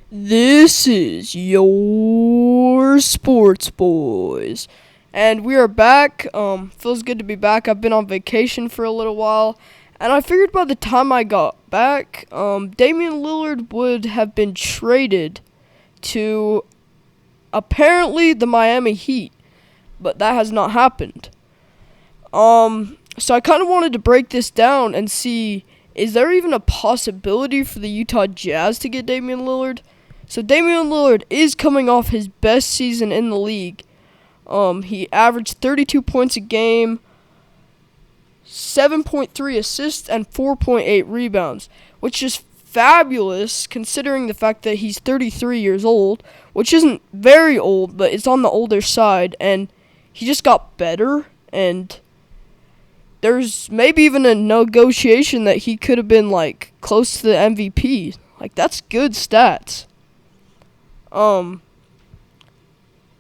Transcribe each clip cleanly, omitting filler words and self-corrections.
This is your Sports Boys. And we are back. Feels good to be back. I've been on vacation for a little while. And I figured by the time I got back, Damian Lillard would have been traded to apparently the Miami Heat. But that has not happened. So I kind of wanted to break this down and see, is there even a possibility for the Utah Jazz to get Damian Lillard? So Damian Lillard is coming off his best season in the league. He averaged 32 points a game, 7.3 assists, and 4.8 rebounds, which is fabulous considering the fact that he's 33 years old, which isn't very old, but it's on the older side, and he just got better, and there's maybe even a negotiation that he could have been, close to the MVP. That's good stats.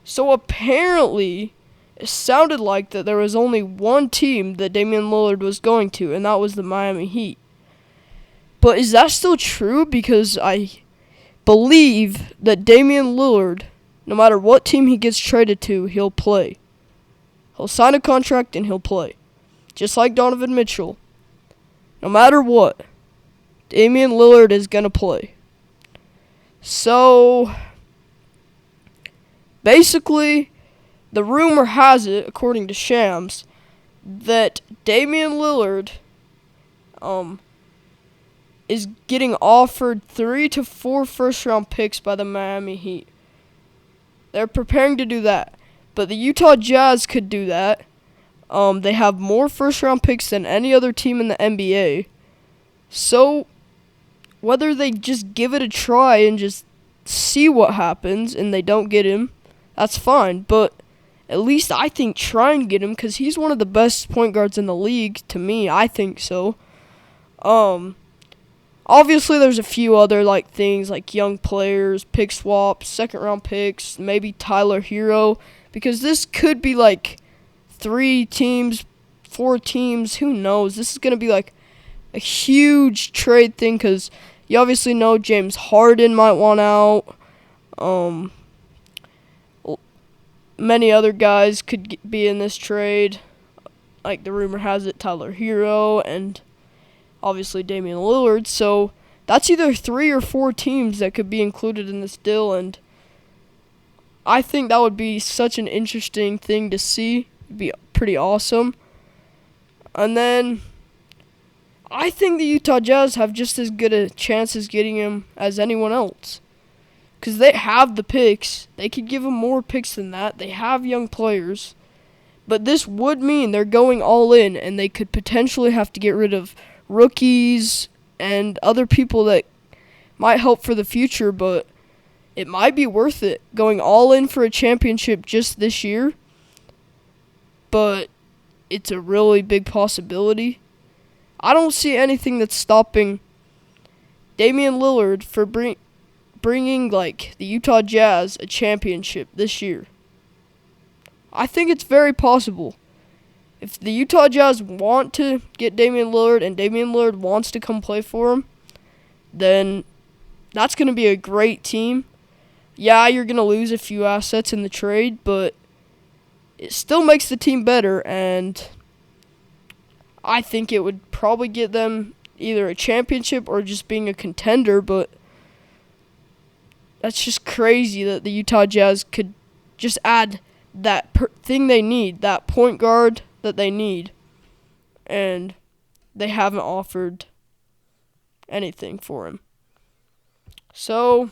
So apparently, it sounded like that there was only one team that Damian Lillard was going to, and that was the Miami Heat. But is that still true? Because I believe that Damian Lillard, no matter what team he gets traded to, he'll play. He'll sign a contract and he'll play. Just like Donovan Mitchell. No matter what, Damian Lillard is going to play. So basically, the rumor has it, according to Shams, that Damian Lillard is getting offered 3 to 4 first-round picks by the Miami Heat. They're preparing to do that. But the Utah Jazz could do that. They have more first-round picks than any other team in the NBA. So whether they just give it a try and just see what happens and they don't get him, that's fine, but at least I think try and get him because he's one of the best point guards in the league, to me. I think so. Obviously there's a few other things like young players, pick swaps, second round picks, maybe Tyler Hero, because this could be 3 teams, 4 teams, who knows. This is going to be a huge trade thing because you obviously know James Harden might want out. Many other guys could be in this trade. The rumor has it, Tyler Hero and obviously Damian Lillard. So that's either 3 or 4 teams that could be included in this deal, and I think that would be such an interesting thing to see. It'd be pretty awesome. And then I think the Utah Jazz have just as good a chance as getting him as anyone else. Because they have the picks. They could give him more picks than that. They have young players. But this would mean they're going all in, and they could potentially have to get rid of rookies and other people that might help for the future, but it might be worth it going all in for a championship just this year. But it's a really big possibility. I don't see anything that's stopping Damian Lillard for bringing the Utah Jazz a championship this year. I think it's very possible. If the Utah Jazz want to get Damian Lillard and Damian Lillard wants to come play for them, then that's going to be a great team. Yeah, you're going to lose a few assets in the trade, but it still makes the team better, and I think it would probably get them either a championship or just being a contender, but that's just crazy that the Utah Jazz could just add that thing they need, that point guard that they need, and they haven't offered anything for him. So,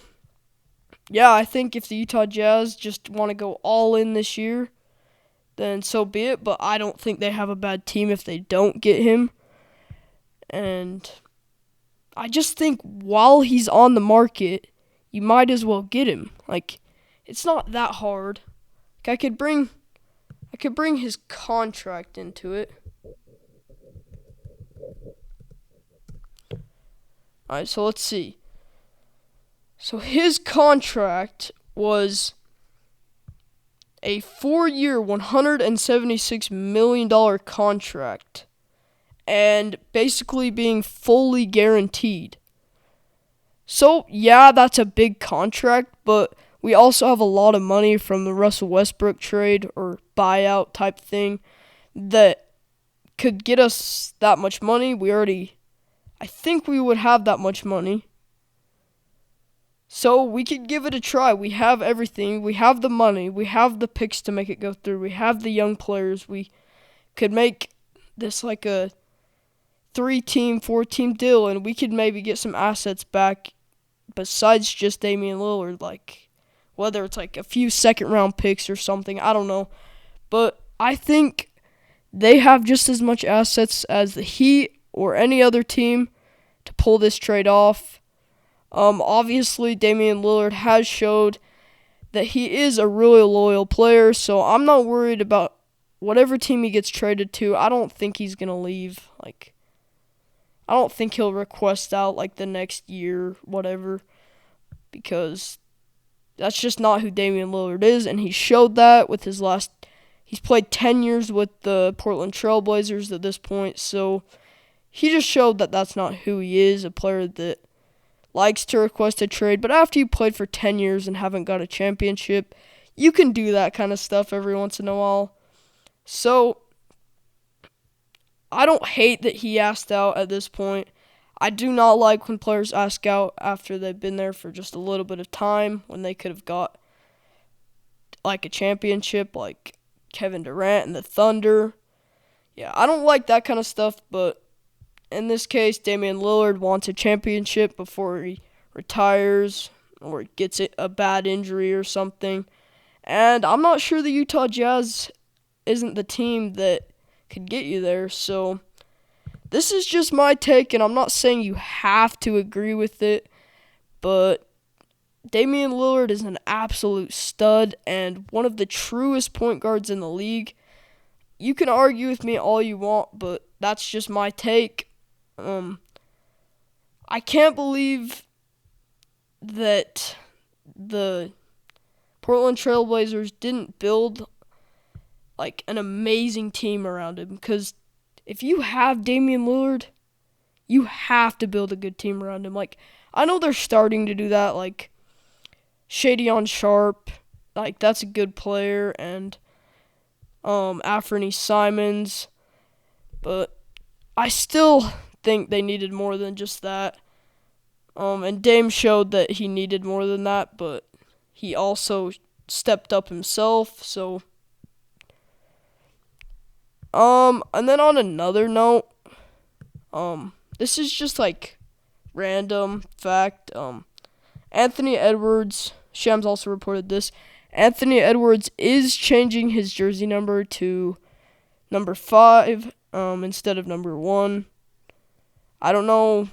yeah, I think if the Utah Jazz just want to go all in this year, then so be it, but I don't think they have a bad team if they don't get him. And I just think while he's on the market, you might as well get him. It's not that hard. I could bring his contract into it. Alright, so let's see. So his contract was a 4-year, $176 million contract, and basically being fully guaranteed. So, yeah, that's a big contract, but we also have a lot of money from the Russell Westbrook trade or buyout type thing that could get us that much money. I think we would have that much money. So we could give it a try. We have everything. We have the money. We have the picks to make it go through. We have the young players. We could make this like a 3-team, 4-team deal, and we could maybe get some assets back besides just Damian Lillard, like whether it's like a few second round picks or something. I don't know. But I think they have just as much assets as the Heat or any other team to pull this trade off. Obviously, Damian Lillard has showed that he is a really loyal player, so I'm not worried about whatever team he gets traded to. I don't think he's going to leave. I don't think he'll request out like the next year, whatever, because that's just not who Damian Lillard is, and he showed that with his last. He's played 10 years with the Portland Trail Blazers at this point, so he just showed that that's not who he is, a player that likes to request a trade. But after you played for 10 years and haven't got a championship, you can do that kind of stuff every once in a while. So I don't hate that he asked out at this point. I do not like when players ask out after they've been there for just a little bit of time when they could have got like a championship like Kevin Durant and the Thunder. Yeah, I don't like that kind of stuff, but in this case, Damian Lillard wants a championship before he retires or gets a bad injury or something. And I'm not sure the Utah Jazz isn't the team that could get you there. So this is just my take, and I'm not saying you have to agree with it, but Damian Lillard is an absolute stud and one of the truest point guards in the league. You can argue with me all you want, but that's just my take. I can't believe that the Portland Trail Blazers didn't build like an amazing team around him, because if you have Damian Lillard, you have to build a good team around him. Like, I know they're starting to do that, like Shadion Sharp, like that's a good player, and Anthony Simons, but I still think they needed more than just that. And Dame showed that he needed more than that, but he also stepped up himself, so and then on another note, this is just like random fact. Anthony Edwards, Shams also reported this. Anthony Edwards is changing his jersey number to number 5, instead of number 1. I don't know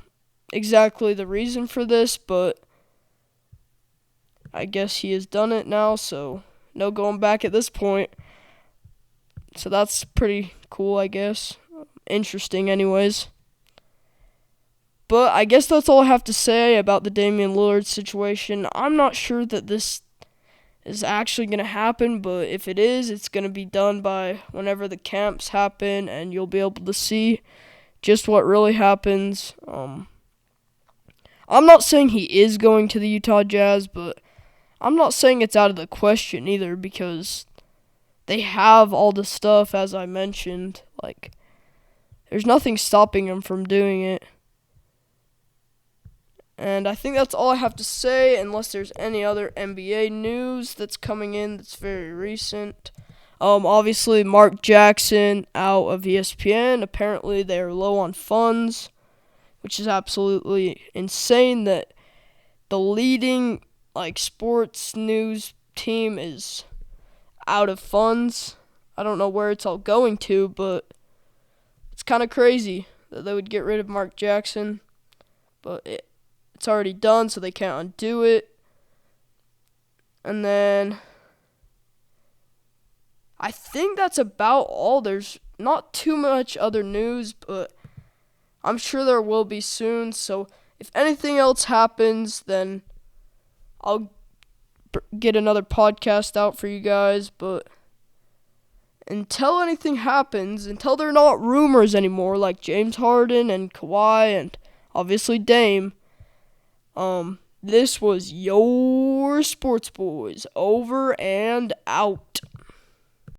exactly the reason for this, but I guess he has done it now, so no going back at this point. So that's pretty cool, I guess. Interesting, anyways. But I guess that's all I have to say about the Damian Lillard situation. I'm not sure that this is actually going to happen, but if it is, it's going to be done by whenever the camps happen, and you'll be able to see just what really happens. I'm not saying he is going to the Utah Jazz, but I'm not saying it's out of the question either, because they have all the stuff, as I mentioned. Like, there's nothing stopping them from doing it. And I think that's all I have to say, unless there's any other NBA news that's coming in that's very recent. Obviously, Mark Jackson out of ESPN. Apparently, they are low on funds, which is absolutely insane that the leading sports news team is out of funds. I don't know where it's all going to, but it's kind of crazy that they would get rid of Mark Jackson. But it's already done, so they can't undo it. And then I think that's about all. There's not too much other news, but I'm sure there will be soon. So if anything else happens, then I'll get another podcast out for you guys. But until anything happens, until they're not rumors anymore, like James Harden and Kawhi and obviously Dame, This was your Sports Boys, over and out.